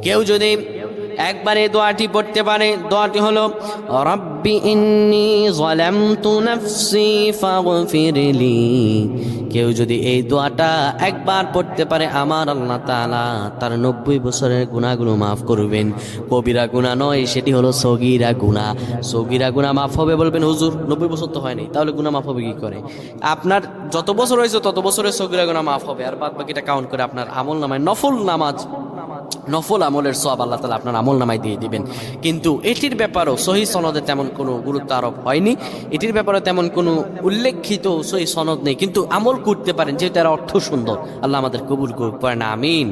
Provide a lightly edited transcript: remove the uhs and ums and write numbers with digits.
কেউ যদি একবার এই দোয়াটি পড়তে পারে, দোয়াটি হলো রব্বি ইন্নী যালামতু নাফসি ফাগফিরলি। কেউ যদি এই দোয়াটা একবার পড়তে পারে, আমার আল্লাহ তাআলা তার 90 বছরের গুনাহগুলো মাফ করবেন। কবিরা গুনাহ নয়, সেটি হলো সগীরা গুনাহ। সগীরা গুনাহ মাফ হবে বলবেন হুজুর 90 বছর তো হয়নি, তাহলে গুনাহ মাফ হবে কি করে? আপনার যত বছর হয়েছে তত বছরের সগীরা গুনাহ মাফ হবে, আর বাদ বাকিটা কাউন্ট করে আপনার আমল নামায় নফল নামাজ, নফল আমলের সওয়াব আল্লাহ তাআলা আপনার আমল নামায় দিয়ে দিবেন। কিন্তু এটির ব্যাপারেও সহিহ সনদে তেমন কোনো গুরুত্ব আরোপ হয়নি, এটির ব্যাপারে তেমন কোনো উল্লেখিত সহিহ সনদ নেই, কিন্তু আমল করতে পারেন যেহেতু এর অর্থ সুন্দর। আল্লাহ আমাদের কবুল করুক, পড়েন আমিন।